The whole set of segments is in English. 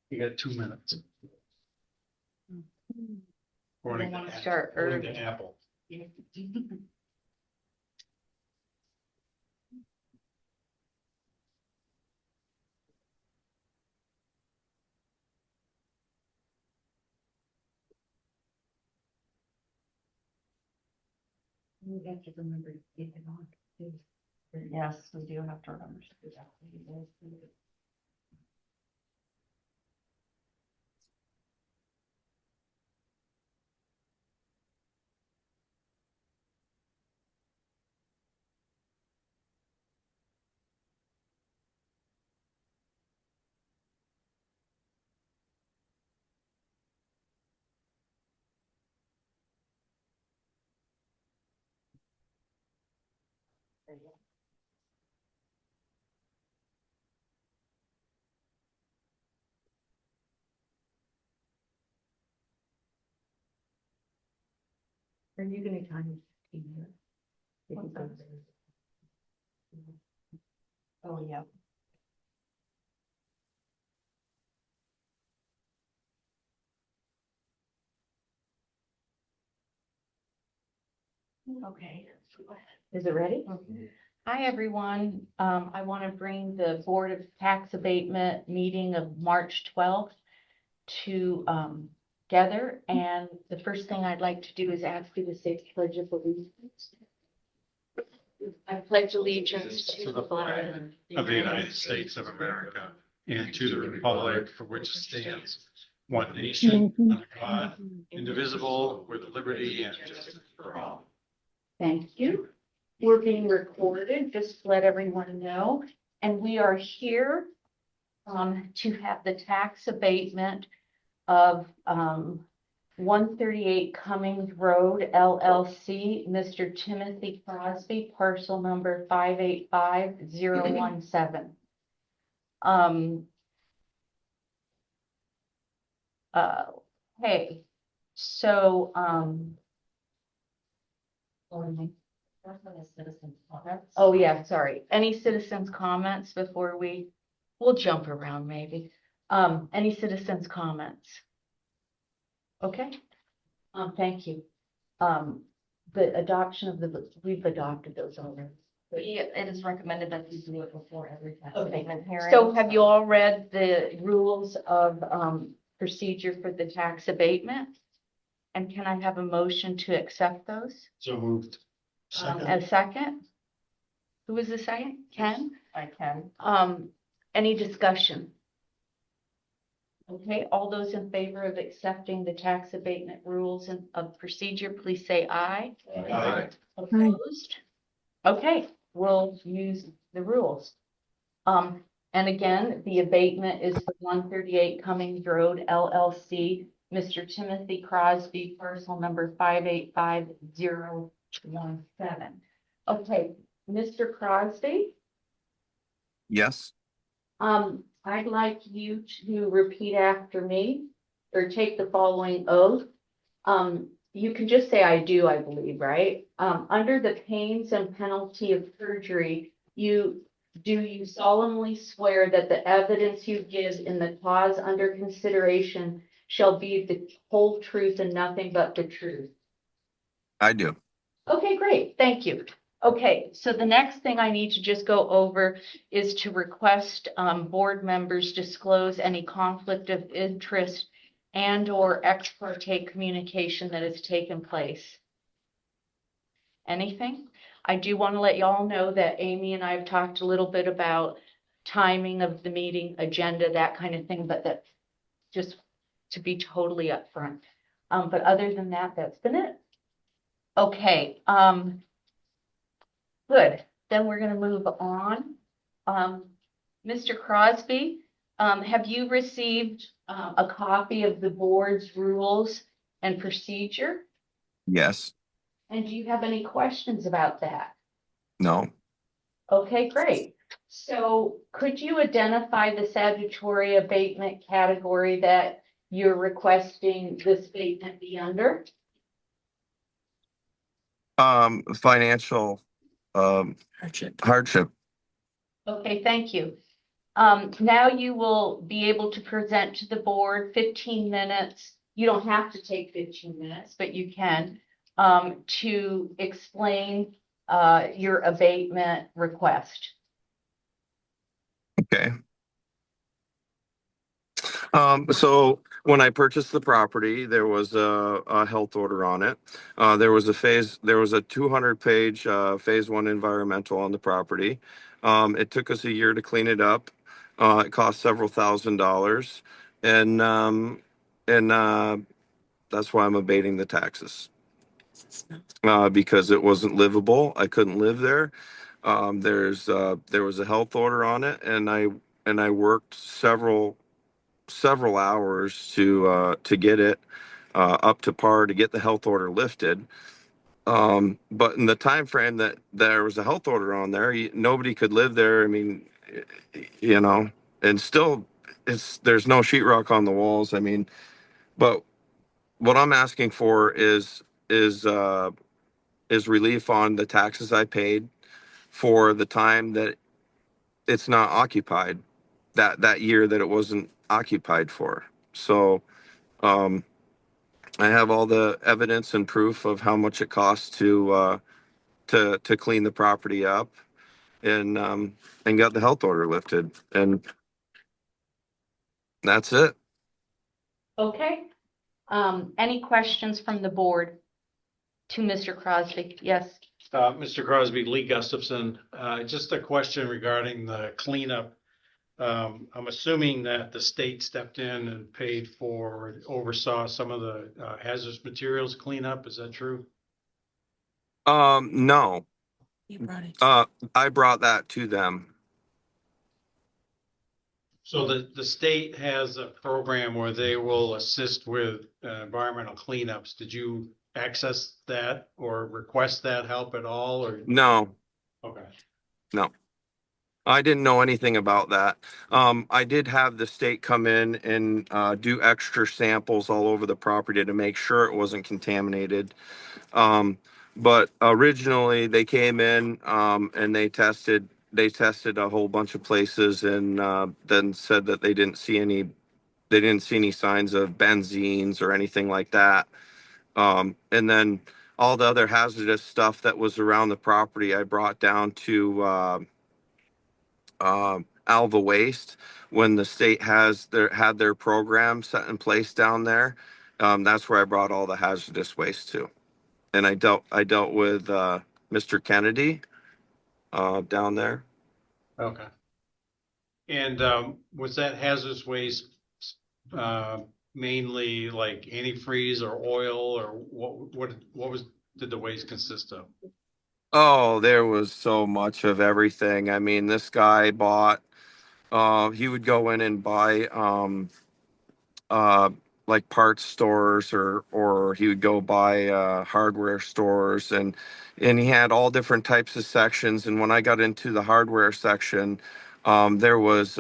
You got 2 minutes. According want to to start according to early. Apple. We have to remember to get it on. Yes, we do have to remember to do that. Are you gonna time 15 minutes? Oh, yeah. Okay. Is it ready? Hi, everyone. I want to bring the Board of Tax Abatement meeting of March 12th together. And the first thing I'd like to do is ask you to say the Pledge of Allegiance. I pledge allegiance to the flag Of the United States of America and to the republic for which it stands, one nation, under God, indivisible, with liberty and justice for all. Thank you. We're being recorded, just to let everyone know. And we are here to have the tax abatement of 138 Cummings Road LLC, Mr. Timothy Crosby, parcel number 585017. Hey, so oh yeah, sorry. Any citizens' comments before we'll jump around maybe. Any citizens' comments? Okay. Thank you. The adoption of we've adopted those already. It is recommended that you do it before every tax Okay. abatement hearing. So have you all read the rules of procedure for the tax abatement? And can I have a motion to accept those? So moved. A second? Who was the second? Ken? I can. Any discussion? Okay, all those in favor of accepting the tax abatement rules of procedure, please say aye. Aye. Opposed? Okay, we'll use the rules. And again, the abatement is for 138 Cummings Road LLC, Mr. Timothy Crosby, parcel number 585017. Okay, Mr. Crosby, Yes. I'd like you to repeat after me or take the following oath. You can just say I do, I believe, right? Under the pains and penalty of perjury, you solemnly swear that the evidence you give in the cause under consideration shall be the whole truth and nothing but the truth? I do. Okay, great. Thank you. Okay, so the next thing I need to just go over is to request board members disclose any conflict of interest and or ex parte communication that has taken place. Anything? I do want to let y'all know that Amy and I have talked a little bit about timing of the meeting, agenda, that kind of thing, but that's just to be totally upfront. But other than that, that's been it. Okay, good. Then we're going to move on. Mr. Crosby, have you received a copy of the board's rules and procedure? Yes. And do you have any questions about that? No. Okay, great. So could you identify the statutory abatement category that you're requesting this abatement be under? Financial hardship. Okay, thank you. Now you will be able to present to the board 15 minutes. You don't have to take 15 minutes, but you can, to explain, your abatement request. Okay. So when I purchased the property, there was a health order on it. There was a 200-page phase one environmental on the property. It took us a year to clean it up. It cost several $1,000s, and that's why I'm abating the taxes. Because it wasn't livable. I couldn't live there. There was a health order on it, and I worked several hours to get it up to par to get the health order lifted. But in the time frame that there was a health order on there, nobody could live there. I mean, you know, and still, there's no sheetrock on the walls. I mean, but what I'm asking for is relief on the taxes I paid for the time that it's not occupied, that year that it wasn't occupied for. So um, I have all the evidence and proof of how much it costs to clean the property up, and got the health order lifted, and that's it. Okay. Any questions from the board to Mr. Crosby? Yes. Mr. Crosby, Lee Gustafson, just a question regarding the cleanup. I'm assuming that the state stepped in and paid for, oversaw some of the hazardous materials cleanup. Is that true? No, You brought it. I brought that to them. So the state has a program where they will assist with environmental cleanups. Did you access that or request that help at all, or? No, Okay. no. I didn't know anything about that. I did have the state come in and do extra samples all over the property to make sure it wasn't contaminated. Um, but originally they came in and they tested a whole bunch of places, and then said that they didn't see any signs of benzenes or anything like that. And then all the other hazardous stuff that was around the property I brought down to Alva Waste when the state had their program set in place down there. That's where I brought all the hazardous waste to, and I dealt with Mr. Kennedy down there. Okay. And was that hazardous waste uh, mainly like antifreeze or oil, or did the waste consist of? Oh, there was so much of everything. I mean, this guy bought. He would go in and buy uh, like parts stores, or he would go buy hardware stores, and he had all different types of sections. And when I got into the hardware section, there was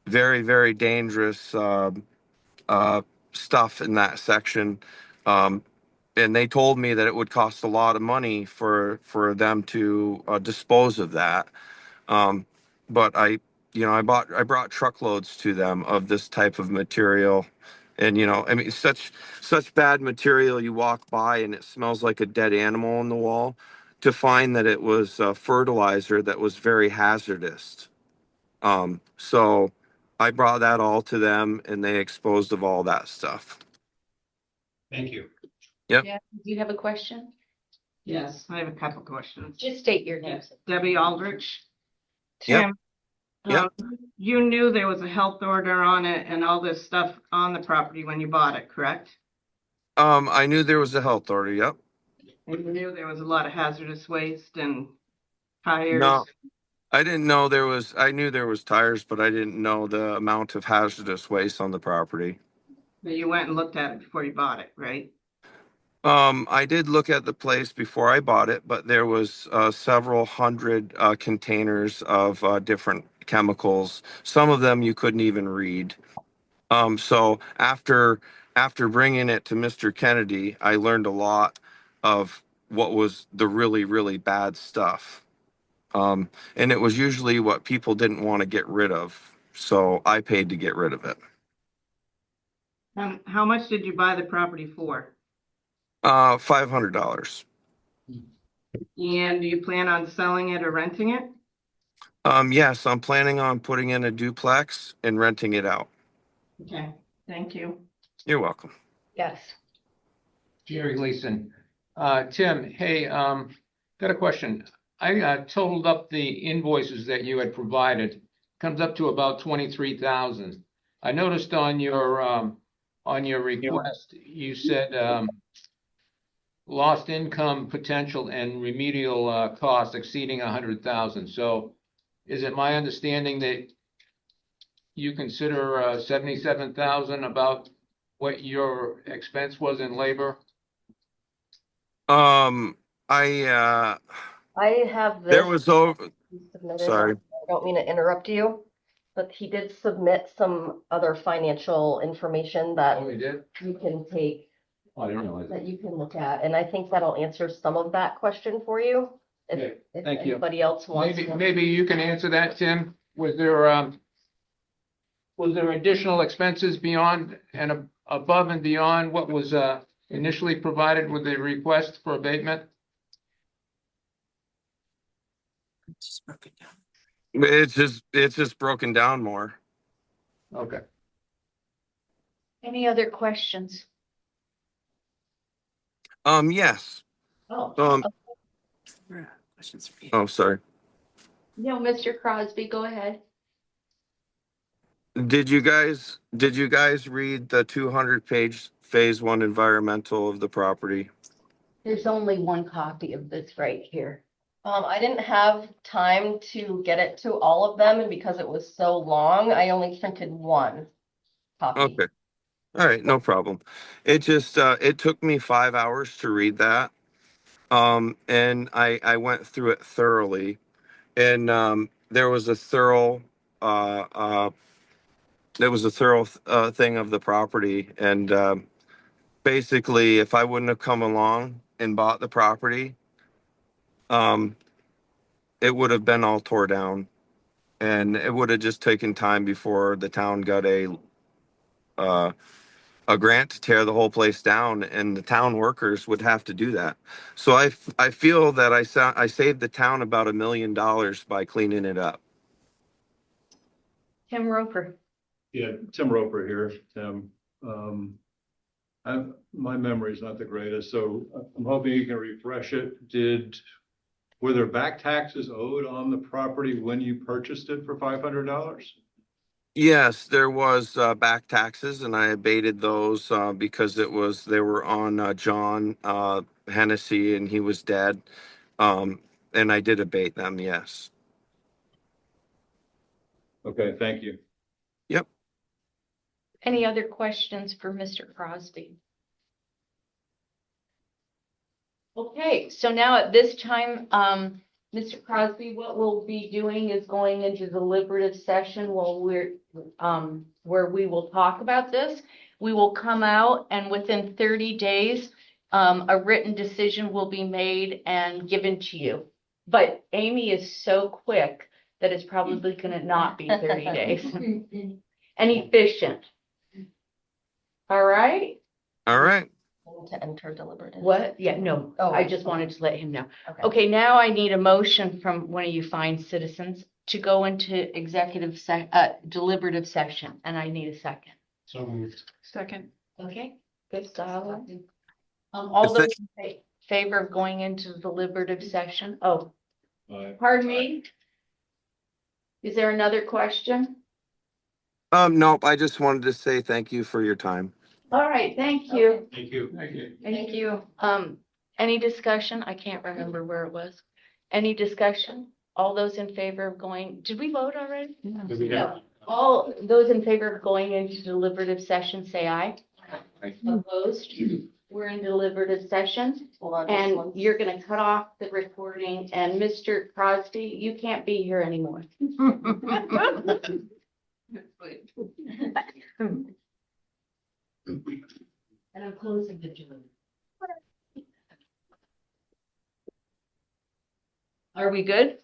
very, very dangerous uh, stuff in that section. Um, and they told me that it would cost a lot of money for them to dispose of that. Um, but I brought truckloads to them of this type of material, and I mean, such bad material. You walk by and it smells like a dead animal on the wall. To find that it was fertilizer that was very hazardous. So I brought that all to them, and they exposed of all that stuff. Thank you. Yep. Yeah. Do you have a question? Yes, I have a couple questions. Just state your name. Debbie Aldrich. Yep. Tim, Yep. you knew there was a health order on it and all this stuff on the property when you bought it, correct? I knew there was a health order. Yep. And you knew there was a lot of hazardous waste and tires. No, I didn't know there was, I knew there was tires, but I didn't know the amount of hazardous waste on the property. But you went and looked at it before you bought it, right? I did look at the place before I bought it, but there was several hundred containers of different chemicals. Some of them you couldn't even read. So after bringing it to Mr. Kennedy, I learned a lot of what was the really, really bad stuff. And it was usually what people didn't want to get rid of. So I paid to get rid of it. How much did you buy the property for? $500. And do you plan on selling it or renting it? Yes, I'm planning on putting in a duplex and renting it out. Okay, thank you. You're welcome. Yes. Jerry Gleason. Tim, hey, got a question. I totaled up the invoices that you had provided. Comes up to about 23,000. I noticed on your request, you said lost income potential and remedial costs exceeding 100,000. So is it my understanding that you consider 77,000 about what your expense was in labor? I I have there this was over he submitted. sorry. I don't mean to interrupt you, but he did submit some other financial information that Oh, you did? you can take, Oh, I didn't realize that. that you can look at, and I think that'll answer some of that question for you. Okay, If thank you. anybody else wants to. Maybe you can answer that, Tim. Was there additional expenses beyond and above and beyond what was initially provided with the request for abatement? It's just broken down more. Okay. Any other questions? Yes. Oh, Um oh, sorry. no, Mr. Crosby, go ahead. Did you guys read the 200-page phase one environmental of the property? There's only one copy of this right here. I didn't have time to get it to all of them, and because it was so long, I only printed one copy. Okay. All right, no problem. It just it took me 5 hours to read that. And I went through it thoroughly, and uh uh there was a thorough thing of the property, and basically if I wouldn't have come along and bought the property, um it would have been all tore down, and it would have just taken time before the town got uh a grant to tear the whole place down, and the town workers would have to do that. So I feel that I saved the town about $1 million by cleaning it up. Tim Roper. Yeah, Tim Roper here, Tim. My memory's not the greatest, so I'm hoping you can refresh it. Were there back taxes owed on the property when you purchased it for $500? Yes, there was back taxes, and I abated those because they were on John Hennessy, and he was dead. And I did abate them. Yes. Okay, thank you. Yep. Any other questions for Mr. Crosby? Okay, so now at this time, Mr. Crosby, what we'll be doing is going into deliberative session where we will talk about this. We will come out, and within 30 days, a written decision will be made and given to you. But Amy is so quick that it's probably going to not be 30 days. And efficient. All right? All right. To enter deliberative. What? Yeah, no, Oh, I just wanted to let him know. Okay. Okay, now I need a motion from one of you fine citizens to go into deliberative session, and I need a second. So moved. Second. Okay, good style. All Is those in favor of going into deliberative session? Oh, pardon me? Is there another question? Nope. I just wanted to say thank you for your time. All right, thank you. Thank you. Thank you. Thank you. Any discussion? I can't remember where it was. Any discussion? All those in favor of going, did we vote already? Do we have- All those in favor of going into deliberative session, say aye. Aye. Opposed? We're in deliberative session, Hold on, and you're gonna cut off the recording, and Mr. Crosby, you can't be here anymore. And I'm closing the Zoom. Are we good?